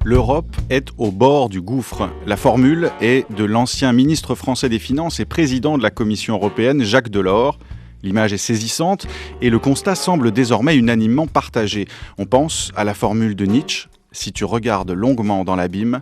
L'Europe est au bord du gouffre. La formule est de l'ancien ministre français des Finances et président de la Commission européenne, Jacques Delors. L'image est saisissante et le constat semble désormais unanimement partagé. On pense à la formule de Nietzsche, « Si tu regardes longuement dans l'abîme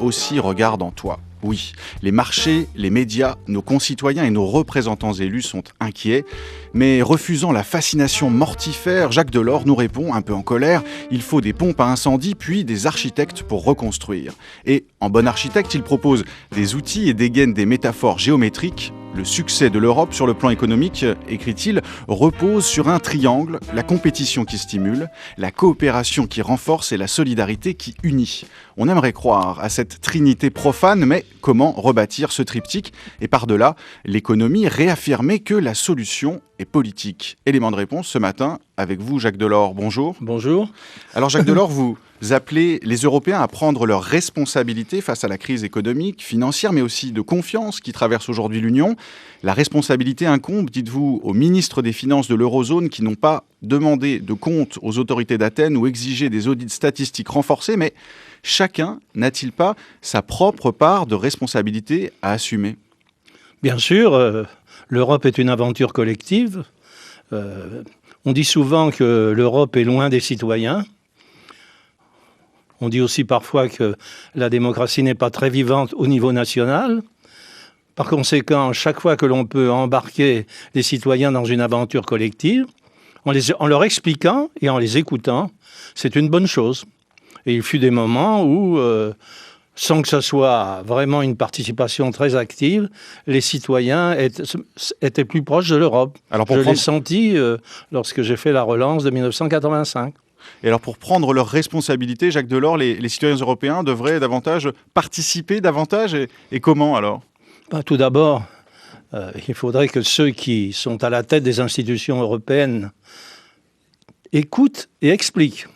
aussi regarde en toi ». Oui, les marchés, les médias, nos concitoyens et nos représentants élus sont inquiets. Mais refusant la fascination mortifère, Jacques Delors nous répond, un peu en colère, il faut des pompes à incendie puis des architectes pour reconstruire. Et en bon architecte, il propose des outils et dégaine des métaphores géométriques. Le succès de l'Europe sur le plan économique, écrit-il, repose sur un triangle, la compétition qui stimule, la coopération qui renforce et la solidarité qui unit. On aimerait croire à cette trinité profane, mais comment rebâtir ce triptyque et par-delà, l'économie, réaffirmer que la solution est politique. Élément de réponse ce matin avec vous, Jacques Delors. Bonjour. Bonjour. Alors Jacques Delors, vous appelez les Européens à prendre leurs responsabilités face à la crise économique, financière, mais aussi de confiance qui traverse aujourd'hui l'Union. La responsabilité incombe, dites-vous, aux ministres des Finances de l'Eurozone qui n'ont pas demandé de compte aux autorités d'Athènes ou exigé des audits statistiques renforcés, mais chacun n'a-t-il pas sa propre part de responsabilité à assumer ? Bien sûr, l'Europe est une aventure collective. On dit souvent que l'Europe est loin des citoyens. On dit aussi parfois que la démocratie n'est pas très vivante au niveau national. Par conséquent, chaque fois que l'on peut embarquer les citoyens dans une aventure collective, en leur expliquant et en les écoutant, c'est une bonne chose. Et il fut des moments où, sans que ce soit vraiment une participation très active, les citoyens étaient plus proches de l'Europe. Je l'ai senti lorsque j'ai fait la relance de 1985. Et alors pour prendre leurs responsabilités, Jacques Delors, les citoyens européens devraient davantage participer davantage et comment alors ? Tout d'abord, il faudrait que ceux qui sont à la tête des institutions européennes écoutent et expliquent.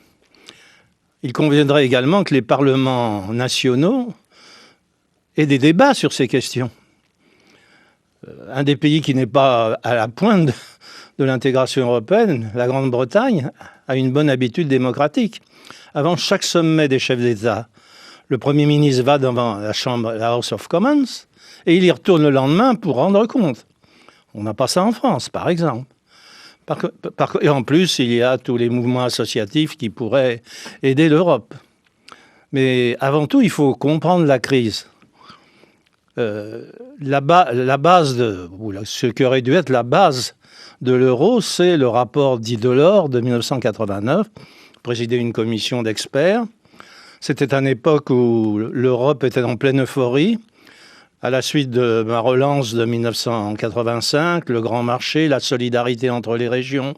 Il conviendrait également que les parlements nationaux aient des débats sur ces questions. Un des pays qui n'est pas à la pointe de l'intégration européenne, la Grande-Bretagne, a une bonne habitude démocratique. Avant chaque sommet des chefs d'État, le Premier ministre va devant la Chambre, la House of Commons, et il y retourne le lendemain pour rendre compte. On n'a pas ça en France, par exemple. Et en plus, il y a tous les mouvements associatifs qui pourraient aider l'Europe. Mais avant tout, il faut comprendre la crise. La base ce qui aurait dû être la base de l'euro, c'est le rapport dit Delors de 1989, présidé une commission d'experts. C'était une époque où l'Europe était en pleine euphorie. À la suite de ma relance de 1985, le grand marché, la solidarité entre les régions,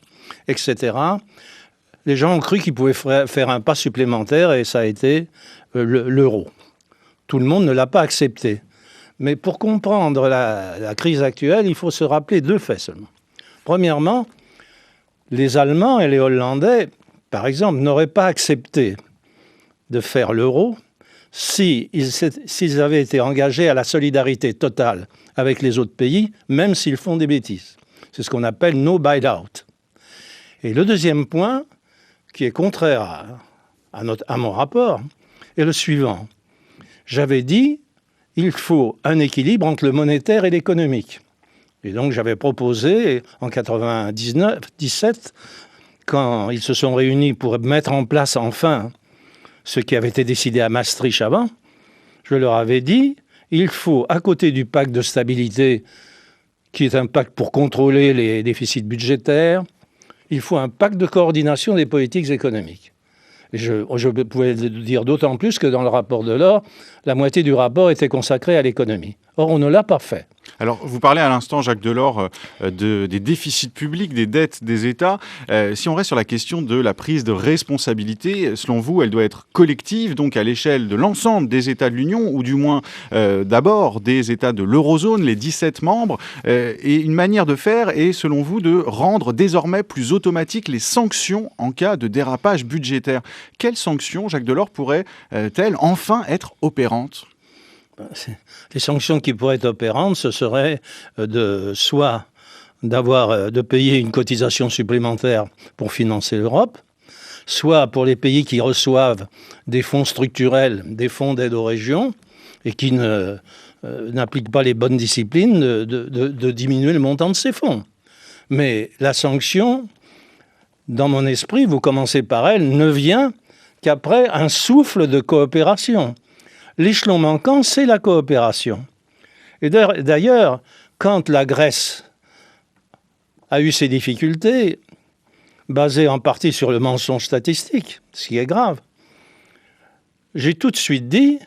etc., les gens ont cru qu'ils pouvaient faire un pas supplémentaire et ça a été l'euro. Tout le monde ne l'a pas accepté. Mais pour comprendre la crise actuelle, il faut se rappeler deux faits seulement. Premièrement, les Allemands et les Hollandais, par exemple, n'auraient pas accepté de faire l'euro s'ils avaient été engagés à la solidarité totale avec les autres pays, même s'ils font des bêtises. C'est ce qu'on appelle no bail-out. Et le deuxième point, qui est contraire à mon rapport, est le suivant. J'avais dit il faut un équilibre entre le monétaire et l'économique. Et donc j'avais proposé en 1997, quand ils se sont réunis pour mettre en place enfin ce qui avait été décidé à Maastricht avant, je leur avais dit il faut, à côté du pacte de stabilité, qui est un pacte pour contrôler les déficits budgétaires, il faut un pacte de coordination des politiques économiques. Et je pouvais le dire d'autant plus que dans le rapport Delors, la moitié du rapport était consacrée à l'économie. Or, on ne l'a pas fait. Alors, vous parlez à l'instant, Jacques Delors, des déficits publics, des dettes des États. Si on reste sur la question de la prise de responsabilité, selon vous, elle doit être collective, donc à l'échelle de l'ensemble des États de l'Union, ou du moins d'abord des États de l'Eurozone, les 17 membres. Et une manière de faire est, selon vous, de rendre désormais plus automatiques les sanctions en cas de dérapage budgétaire. Quelles sanctions, Jacques Delors, pourraient-elles enfin être opérantes ? Les sanctions qui pourraient être opérantes, ce serait soit de payer une cotisation supplémentaire pour financer l'Europe, soit pour les pays qui reçoivent des fonds structurels, des fonds d'aide aux régions, et qui n'appliquent pas les bonnes disciplines, de diminuer le montant de ces fonds. Mais la sanction, dans mon esprit, vous commencez par elle, ne vient qu'après un souffle de coopération. L'échelon manquant, c'est la coopération. Et d'ailleurs, quand la Grèce a eu ses difficultés, basées en partie sur le mensonge statistique, ce qui est grave, j'ai tout de suite dit,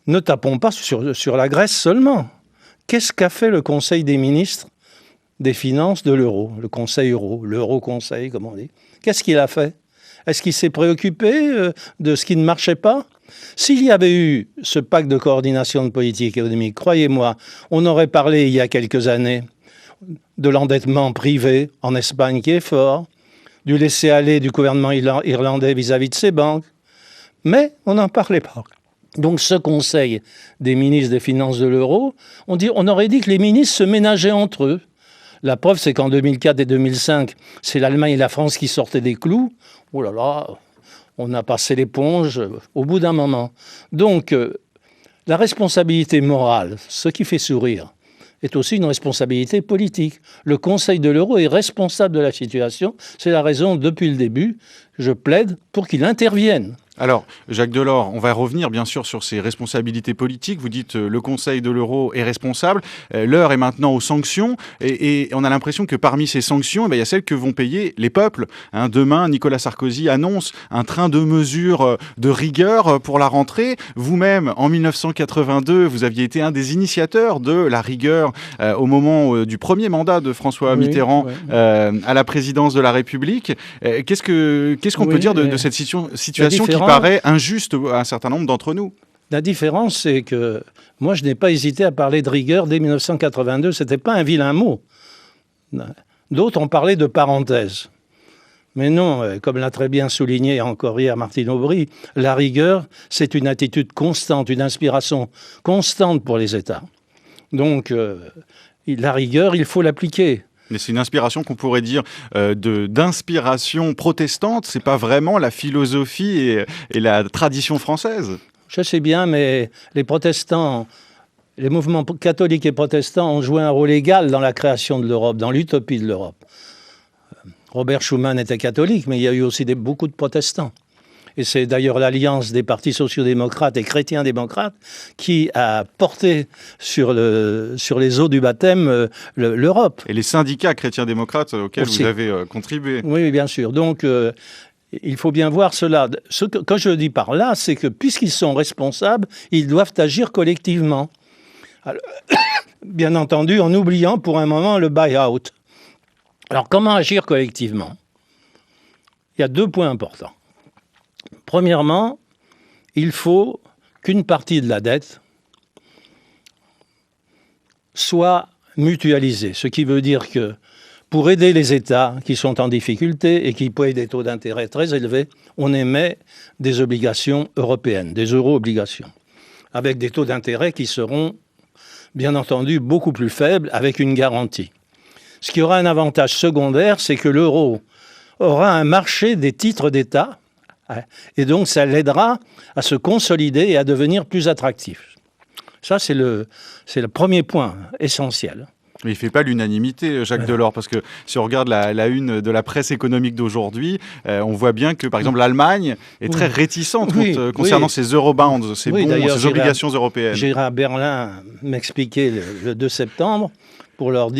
ne tapons pas sur la Grèce seulement. Qu'est-ce qu'a fait le Conseil des ministres des Finances de l'euro, le Conseil euro, l'euro-conseil, comme on dit? Qu'est-ce qu'il a fait? Est-ce qu'il s'est préoccupé de ce qui ne marchait pas? S'il y avait eu ce pacte de coordination de politique économique, croyez-moi, on aurait parlé il y a quelques années de l'endettement privé en Espagne qui est fort, du laisser-aller du gouvernement irlandais vis-à-vis de ses banques, mais on n'en parlait pas. Donc ce Conseil des ministres des Finances de l'euro, on aurait dit que les ministres se ménageaient entre eux. La preuve, c'est qu'en 2004 et 2005, c'est l'Allemagne et la France qui sortaient des clous. Oh là là, on a passé l'éponge au bout d'un moment. Donc, la responsabilité morale, ce qui fait sourire, est aussi une responsabilité politique. Le Conseil de l'euro est responsable de la situation. C'est la raison, depuis le début, je plaide pour qu'il intervienne. Alors, Jacques Delors, on va revenir bien sûr sur ses responsabilités politiques. Vous dites le Conseil de l'euro est responsable. L'heure est maintenant aux sanctions. Et on a l'impression que parmi ces sanctions, il y a celles que vont payer les peuples. Demain, Nicolas Sarkozy annonce un train de mesures de rigueur pour la rentrée. Vous-même, en 1982, vous aviez été un des initiateurs de la rigueur au moment du premier mandat de François Mitterrand à la présidence de la République. Qu'est-ce qu'on peut dire de cette situation qui paraît injuste à un certain nombre d'entre nous? La différence, c'est que moi, je n'ai pas hésité à parler de rigueur dès 1982. Ce n'était pas un vilain mot. D'autres ont parlé de parenthèse. Mais non, comme l'a très bien souligné encore hier Martine Aubry, la rigueur, c'est une attitude constante, une inspiration constante pour les États. Donc, la rigueur, il faut l'appliquer. Mais c'est une inspiration qu'on pourrait dire d'inspiration protestante. C'est pas vraiment la philosophie et la tradition française. Je sais bien, mais les protestants, les mouvements catholiques et protestants ont joué un rôle égal dans la création de l'Europe, dans l'utopie de l'Europe. Robert Schuman était catholique, mais il y a eu aussi beaucoup de protestants. Et c'est d'ailleurs l'alliance des partis sociaux-démocrates et chrétiens-démocrates qui a porté sur les eaux du baptême l'Europe. Et les syndicats chrétiens-démocrates auxquels vous avez contribué. Oui, bien sûr. Donc, il faut bien voir cela. Quand je dis par là, c'est que puisqu'ils sont responsables, ils doivent agir collectivement. Alors, bien entendu, en oubliant pour un moment le buy-out. Alors, comment agir collectivement? Il y a 2 points importants. Premièrement, il faut qu'une partie de la dette soit mutualisée, ce qui veut dire que pour aider les États qui sont en difficulté et qui payent des taux d'intérêt très élevés, on émet des obligations européennes, des euro-obligations, avec des taux d'intérêt qui seront, bien entendu, beaucoup plus faibles, avec une garantie. Ce qui aura un avantage secondaire, c'est que l'euro aura un marché des titres d'État, et donc ça l'aidera à se consolider et à devenir plus attractif. Ça, c'est le premier point essentiel. Mais il ne fait pas l'unanimité, Jacques Delors, parce que si on regarde la une de la presse économique d'aujourd'hui, on voit bien que, par exemple, l'Allemagne est très réticente concernant ces eurobonds, ces bons, ces obligations européennes. J'irai à Berlin m'expliquer le 2 septembre pour leur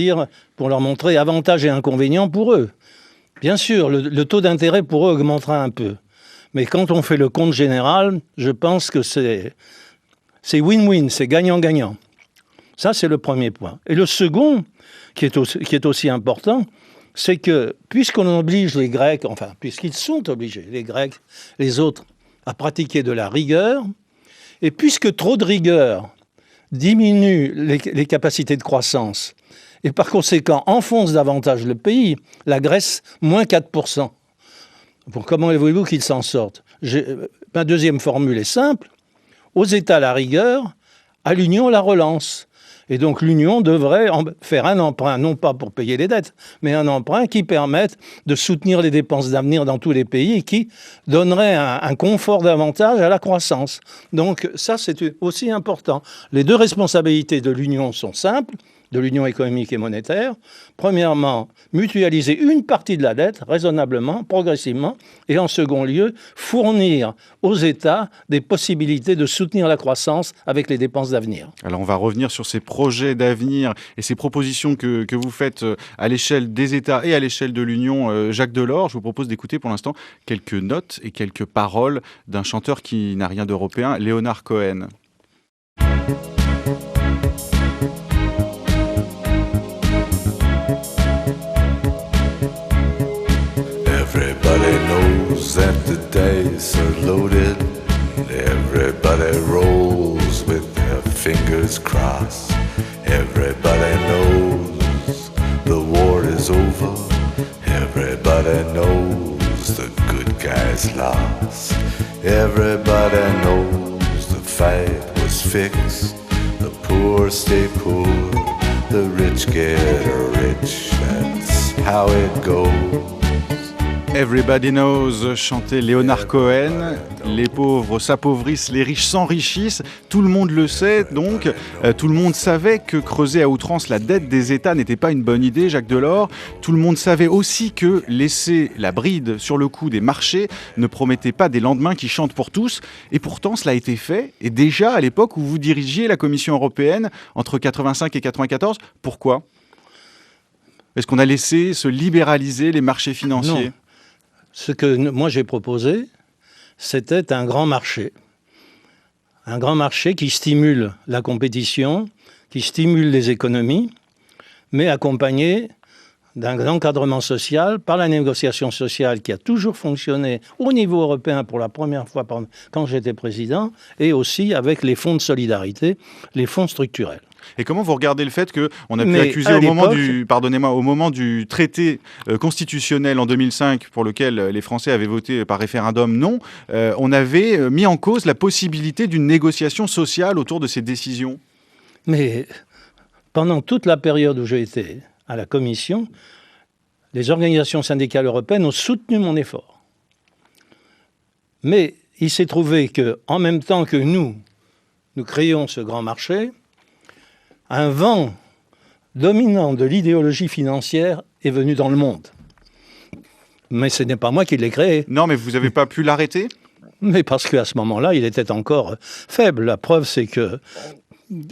montrer avantages et inconvénients pour eux. Bien sûr, le taux d'intérêt pour eux augmentera un peu. Mais quand on fait le compte général, je pense que c'est win-win, c'est gagnant-gagnant. Ça, c'est le premier point. Et le second, qui est aussi important, c'est que puisqu'on oblige les Grecs, enfin, puisqu'ils sont obligés, les Grecs, les autres, à pratiquer de la rigueur, et puisque trop de rigueur diminue les capacités de croissance, et par conséquent enfonce davantage le pays, la Grèce, moins 4%. Bon, comment voulez-vous qu'ils s'en sortent? Ma deuxième formule est simple. Aux États, la rigueur, à l'Union, la relance. Et donc l'Union devrait faire un emprunt, non pas pour payer les dettes, mais un emprunt qui permette de soutenir les dépenses d'avenir dans tous les pays et qui donnerait un confort davantage à la croissance. Donc ça, c'est aussi important. Les deux responsabilités de l'Union sont simples, de l'Union économique et monétaire. Premièrement, mutualiser une partie de la dette raisonnablement, progressivement, et en second lieu, fournir aux États des possibilités de soutenir la croissance avec les dépenses d'avenir. Alors on va revenir sur ces projets d'avenir et ces propositions que vous faites à l'échelle des États et à l'échelle de l'Union, Jacques Delors. Je vous propose d'écouter pour l'instant quelques notes et quelques paroles d'un chanteur qui n'a rien d'européen, Leonard Cohen. Everybody knows that the dice are loaded. Everybody rolls with their fingers crossed. Everybody knows the war is over. Everybody knows the good guys lost. Everybody knows the fight was fixed. The poor stay poor, the rich get rich. That's how it goes. Everybody knows, chantait Leonard Cohen. Les pauvres s'appauvrissent, les riches s'enrichissent. Tout le monde le sait, donc. Tout le monde savait que creuser à outrance la dette des États n'était pas une bonne idée, Jacques Delors. Tout le monde savait aussi que laisser la bride sur le cou des marchés ne promettait pas des lendemains qui chantent pour tous. Et pourtant, cela a été fait. Et déjà, à l'époque où vous dirigiez la Commission européenne, entre 85 et 94, pourquoi ? Est-ce qu'on a laissé se libéraliser les marchés financiers ? Non. Ce que moi j'ai proposé, c'était un grand marché. Un grand marché qui stimule la compétition, qui stimule les économies, mais accompagné d'un encadrement social par la négociation sociale qui a toujours fonctionné au niveau européen pour la première fois quand j'étais président, et aussi avec les fonds de solidarité, les fonds structurels. Et comment vous regardez le fait qu'on a pu accuser au moment du traité constitutionnel en 2005, pour lequel les Français avaient voté par référendum non, on avait mis en cause la possibilité d'une négociation sociale autour de ces décisions ? Mais pendant toute la période où j'ai été à la Commission, les organisations syndicales européennes ont soutenu mon effort. Mais il s'est trouvé qu'en même temps que nous créions ce grand marché, un vent dominant de l'idéologie financière est venu dans le monde. Mais ce n'est pas moi qui l'ai créé. Non, mais vous n'avez pas pu l'arrêter ? Mais parce qu'à ce moment-là, il était encore faible. La preuve, c'est que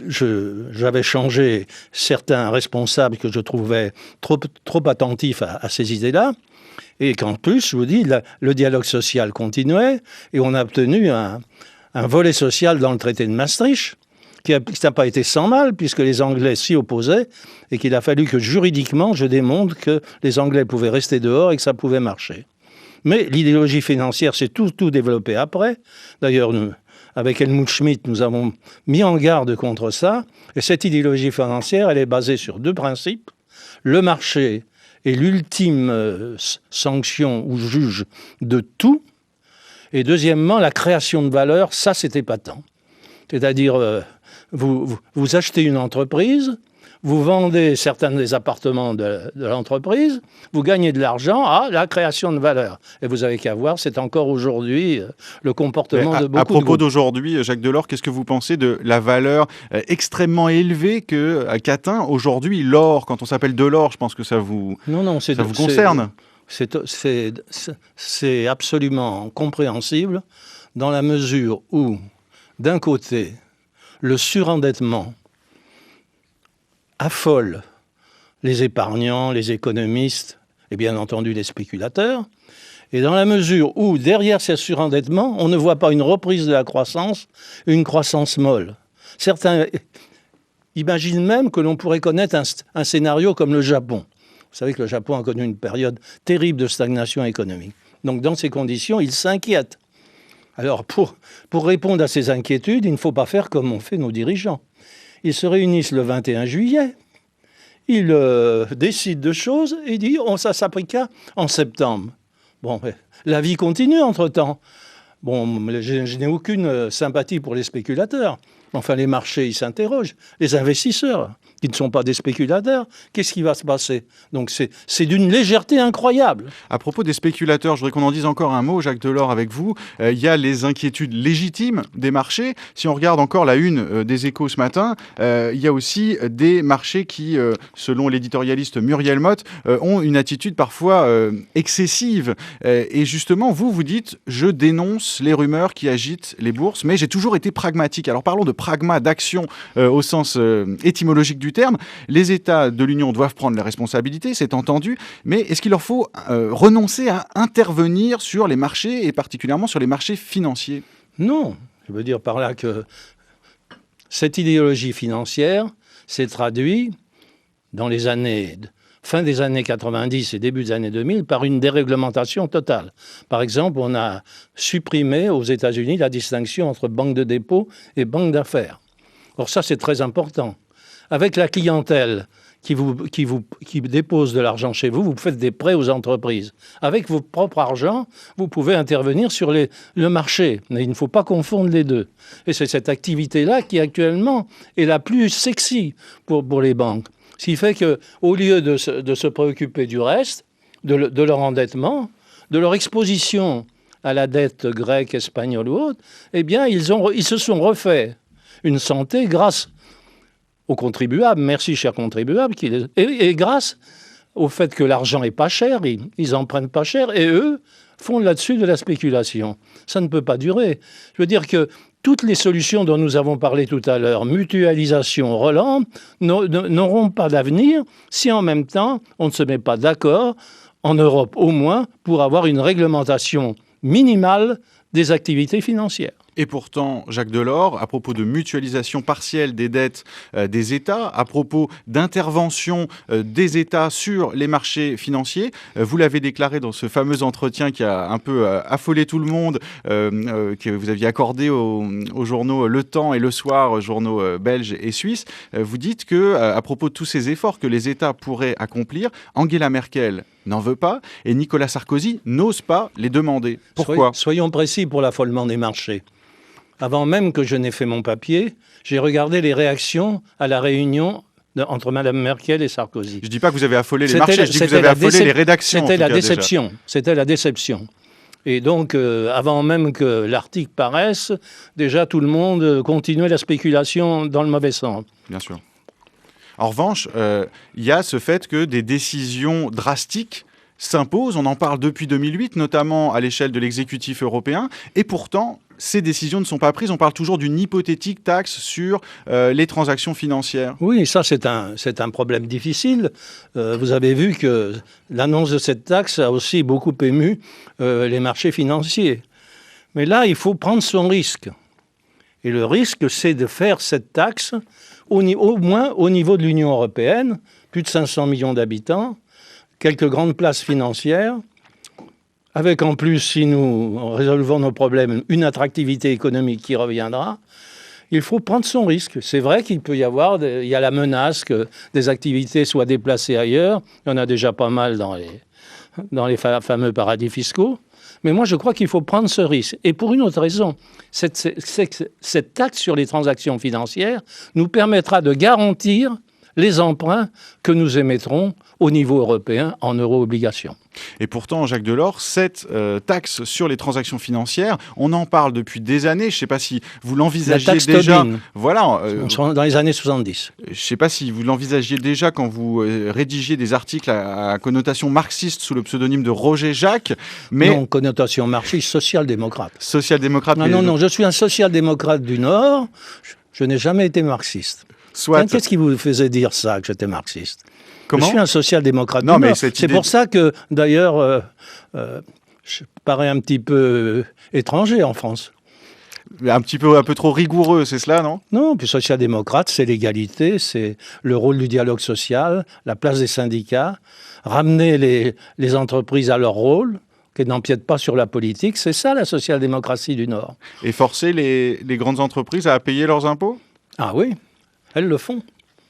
j'avais changé certains responsables que je trouvais trop attentifs à ces idées-là. Et qu'en plus, je vous dis, le dialogue social continuait et on a obtenu un volet social dans le traité de Maastricht qui n'a pas été sans mal, puisque les Anglais s'y opposaient, et qu'il a fallu que juridiquement, je démontre que les Anglais pouvaient rester dehors et que ça pouvait marcher. Mais l'idéologie financière s'est tout développée après. D'ailleurs, avec Helmut Schmidt, nous avons mis en garde contre ça. Et cette idéologie financière, elle est basée sur deux principes. Le marché est l'ultime sanction ou juge de tout. Et deuxièmement, la création de valeur, ça, c'est épatant. C'est-à-dire, vous achetez une entreprise, vous vendez certains des appartements de l'entreprise, vous gagnez de l'argent, la création de valeur. Et vous avez qu'à voir, c'est encore aujourd'hui le comportement de beaucoup de groupes. À propos d'aujourd'hui, Jacques Delors, qu'est-ce que vous pensez de la valeur extrêmement élevée qu'atteint aujourd'hui l'or ? Quand on s'appelle Delors, je pense que ça vous concerne. C'est absolument compréhensible dans la mesure où, d'un côté, le surendettement affole les épargnants, les économistes et bien entendu les spéculateurs. Et dans la mesure où, derrière ce surendettement, on ne voit pas une reprise de la croissance, une croissance molle. Certains imaginent même que l'on pourrait connaître un scénario comme le Japon. Vous savez que le Japon a connu une période terrible de stagnation économique. Donc dans ces conditions, ils s'inquiètent. Alors, pour répondre à ces inquiétudes, il ne faut pas faire comme ont fait nos dirigeants. Ils se réunissent le 21 juillet, ils décident de choses et disent ça s'appliquera en septembre. Bon, la vie continue entre-temps. Bon, je n'ai aucune sympathie pour les spéculateurs, Enfin, les marchés, ils s'interrogent. Les investisseurs, qui ne sont pas des spéculateurs, qu'est-ce qui va se passer? Donc c'est d'une légèreté incroyable. À propos des spéculateurs, je voudrais qu'on en dise encore un mot, Jacques Delors, avec vous. Il y a les inquiétudes légitimes des marchés. Si on regarde encore la une des Échos ce matin, il y a aussi des marchés qui, selon l'éditorialiste Muriel Motte, ont une attitude parfois excessive. Et justement, vous dites, je dénonce les rumeurs qui agitent les bourses, mais j'ai toujours été pragmatique. Alors parlons de pragma, d'action au sens étymologique du terme. Les États de l'Union doivent prendre les responsabilités, c'est entendu, mais est-ce qu'il leur faut renoncer à intervenir sur les marchés et particulièrement sur les marchés financiers? Non, je veux dire par là que cette idéologie financière s'est traduite dans les années, fin des années 90 et début des années 2000 par une déréglementation totale. Par exemple, on a supprimé aux États-Unis la distinction entre banque de dépôt et banque d'affaires. Or ça, c'est très important. Avec la clientèle qui dépose de l'argent chez vous, vous faites des prêts aux entreprises. Avec votre propre argent, vous pouvez intervenir sur le marché. Mais il ne faut pas confondre les deux. Et c'est cette activité-là qui, actuellement, est la plus sexy pour les banques. Ce qui fait qu'au lieu de se préoccuper du reste, de leur endettement, de leur exposition à la dette grecque, espagnole ou autre, eh bien, ils se sont refait une santé grâce aux contribuables, merci chers contribuables, et grâce au fait que l'argent est pas cher, ils empruntent pas cher, et eux font là-dessus de la spéculation. Ça ne peut pas durer. Je veux dire que toutes les solutions dont nous avons parlé tout à l'heure, mutualisation, relance, n'auront pas d'avenir si en même temps on ne se met pas d'accord, en Europe au moins, pour avoir une réglementation minimale des activités financières. Et pourtant, Jacques Delors, à propos de mutualisation partielle des dettes des États, à propos d'intervention des États sur les marchés financiers, vous l'avez déclaré dans ce fameux entretien qui a un peu affolé tout le monde, que vous aviez accordé aux journaux Le Temps et Le Soir, journaux belges et suisses. Vous dites que, à propos de tous ces efforts que les États pourraient accomplir, Angela Merkel n'en veut pas et Nicolas Sarkozy n'ose pas les demander. Pourquoi ? Soyons précis pour l'affolement des marchés. Avant même que je n'ai fait mon papier, j'ai regardé les réactions à la réunion entre Mme Merkel et Sarkozy. Je ne dis pas que vous avez affolé les marchés, je dis que vous avez affolé les rédactions. C'était la déception. C'était la déception. Et donc, avant même que l'article paraisse, déjà tout le monde continuait la spéculation dans le mauvais sens. Bien sûr. En revanche, il y a ce fait que des décisions drastiques s'imposent. On en parle depuis 2008, notamment à l'échelle de l'exécutif européen. Et pourtant, ces décisions ne sont pas prises. On parle toujours d'une hypothétique taxe sur les transactions financières. Oui, ça c'est un problème difficile. Vous avez vu que l'annonce de cette taxe a aussi beaucoup ému les marchés financiers. Mais là, il faut prendre son risque. Et le risque, c'est de faire cette taxe au moins au niveau de l'Union européenne, plus de 500 millions d'habitants, quelques grandes places financières, avec en plus, si nous résolvons nos problèmes, une attractivité économique qui reviendra. Il faut prendre son risque. C'est vrai qu'il peut y avoir, il y a la menace que des activités soient déplacées ailleurs. Il y en a déjà pas mal dans les fameux paradis fiscaux. Mais moi, je crois qu'il faut prendre ce risque. Et pour une autre raison, cette taxe sur les transactions financières nous permettra de garantir les emprunts que nous émettrons au niveau européen en euro-obligations. Et pourtant, Jacques Delors, cette taxe sur les transactions financières, on en parle depuis des années. Je ne sais pas si vous l'envisagiez déjà. Tobin. Voilà. Dans les années 70. Je ne sais pas si vous l'envisagiez déjà quand vous rédigiez des articles à connotation marxiste sous le pseudonyme de Roger Jacques. Mais... Non, connotation marxiste, social-démocrate. Social-démocrate. Non, je suis un social-démocrate du Nord. Je n'ai jamais été marxiste. Qu'est-ce qui vous faisait dire ça, que j'étais marxiste ? Comment ? Je suis un social-démocrate du Nord. C'est pour ça que, d'ailleurs, je parais un petit peu étranger en France. Un peu trop rigoureux, c'est cela, non ? Non, puis social-démocrate, c'est l'égalité, c'est le rôle du dialogue social, la place des syndicats, ramener les entreprises à leur rôle, qu'elles n'empiètent pas sur la politique. C'est ça, la social-démocratie du Nord. Et forcer les grandes entreprises à payer leurs impôts ? Ah oui, elles le font.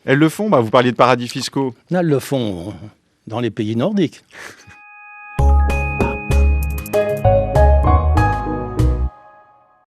Elles le font ? Vous parliez de paradis fiscaux. Elles le font dans les pays nordiques.